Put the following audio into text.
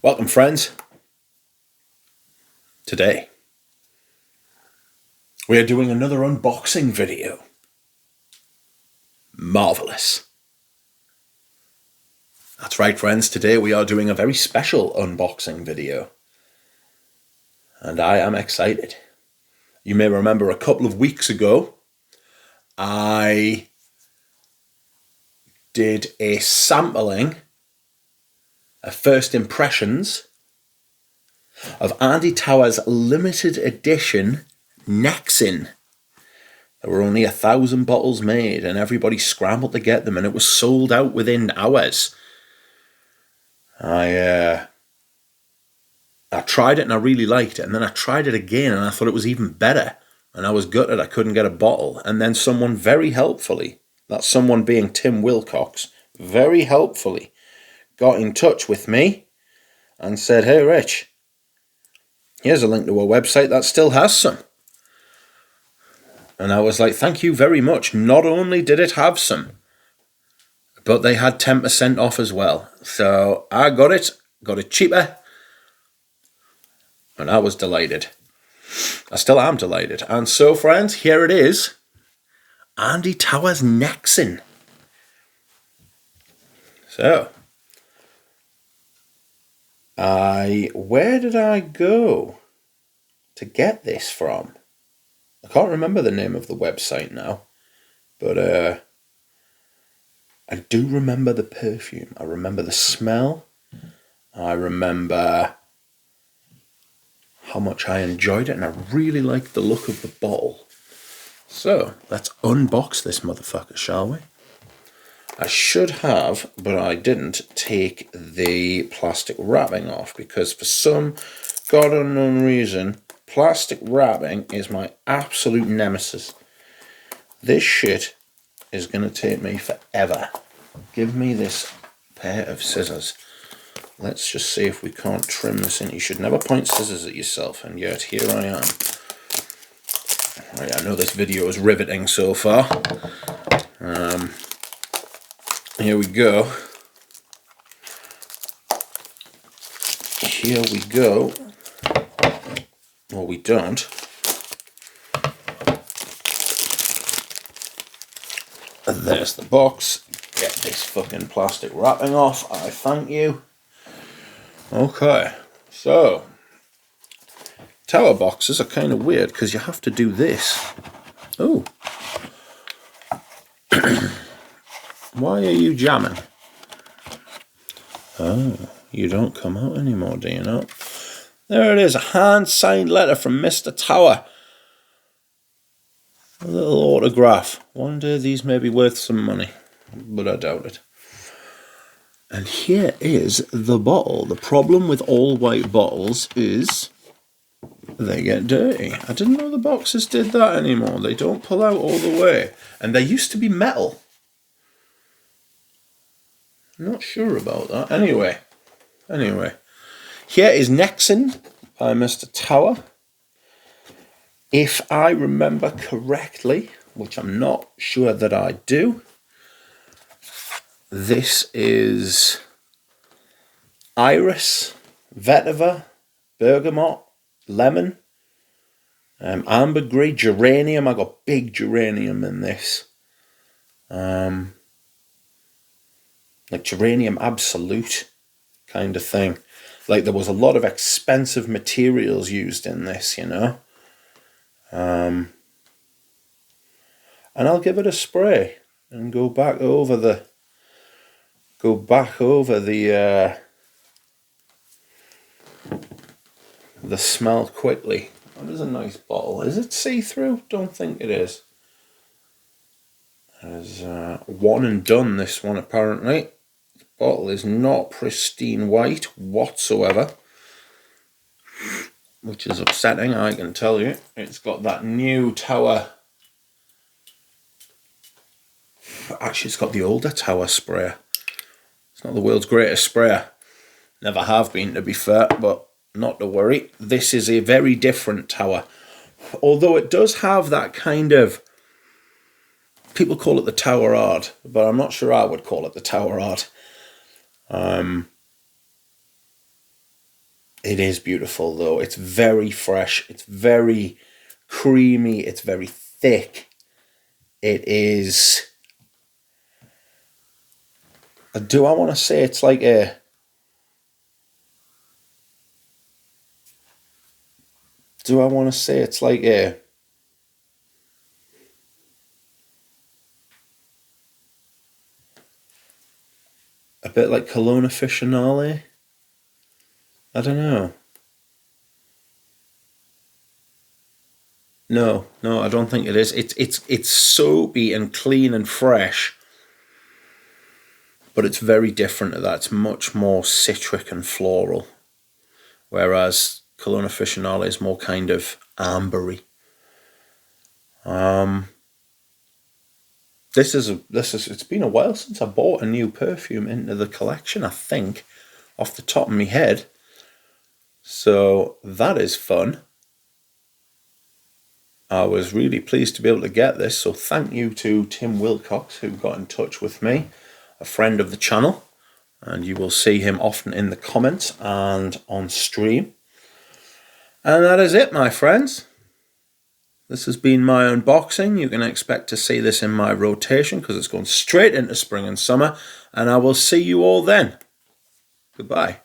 Welcome, friends. Today, we are doing another unboxing video. Marvelous. That's right, friends. Today we are doing a very special unboxing video. And I am excited. You may remember a couple of weeks ago, I did a sampling, a first impressions, of Andy Tower's limited edition Nexin. There were only 1,000 bottles made and everybody scrambled to get them, and it was sold out within hours. I tried it and I really liked it, and then I tried it again and I thought it was even better, and I was gutted I couldn't get a bottle. And then someone very helpfully, that someone being Tim Wilcox, very helpfully got in touch with me and said, "Hey Rich, here's a link to a website that still has some." And I was like, thank you very much. Not only did it have some, but they had 10% off as well. So I got it cheaper, and I was delighted. I still am delighted. And so, friends, here it is. Andy Tower's Nexin. So, where did I go to get this from? I can't remember the name of the website now, but I do remember the perfume. I remember the smell. I remember how much I enjoyed it, and I really liked the look of the bottle. So, let's unbox this motherfucker, shall we? I should have, but I didn't, take the plastic wrapping off, because for some god unknown reason, plastic wrapping is my absolute nemesis. This shit is going to take me forever. Give me this pair of scissors. Let's just see if we can't trim this in. You should never point scissors at yourself, and yet here I am. Right, I know this video is riveting so far. Here we go. Here we go. Or we don't. And there's the box. Get this fucking plastic wrapping off. I thank you. Okay, so Tower boxes are kind of weird because you have to do this. Oh. Why are you jamming? Oh, you don't come out anymore, do you know? There it is, a hand-signed letter from Mr. Tower. A little autograph. One day these may be worth some money, but I doubt it. And here is the bottle. The problem with all white bottles is they get dirty. I didn't know the boxes did that anymore. They don't pull out all the way. And they used to be metal. I'm not sure about that. Anyway. Here is Nexin by Mr. Tower. If I remember correctly, which I'm not sure that I do, this is iris, vetiver, bergamot, lemon, ambergris, geranium. I got big geranium in this. Like geranium absolute kind of thing. Like there was a lot of expensive materials used in this, you know. And I'll give it a spray and go back over the smell quickly. That is a nice bottle. Is it see-through? Don't think it is. There's one and done, this one apparently. The bottle is not pristine white whatsoever, which is upsetting, I can tell you. It's got that new Tower. Actually, it's got the older Tower sprayer. It's not the world's greatest sprayer. Never have been, to be fair, but not to worry. This is a very different Tower. Although it does have that kind of... People call it the Tower art, but I'm not sure I would call it the Tower art. It is beautiful though. It's very fresh. It's very creamy. It's very thick. It is... Do I want to say it's like a... Do I want to say it's like a bit like Kelowna Fissionale? I don't know. No, I don't think it is. It's soapy and clean and fresh, but it's very different to that. It's much more citric and floral, whereas Kelowna Fissionale is more kind of ambery. It's been a while since I bought a new perfume into the collection, I think, off the top of my head. So that is fun. I was really pleased to be able to get this, so thank you to Tim Wilcox, who got in touch with me, a friend of the channel, and you will see him often in the comments and on stream. And that is it, my friends. This has been my unboxing. You can expect to see this in my rotation because it's going straight into spring and summer, and I will see you all then. Goodbye.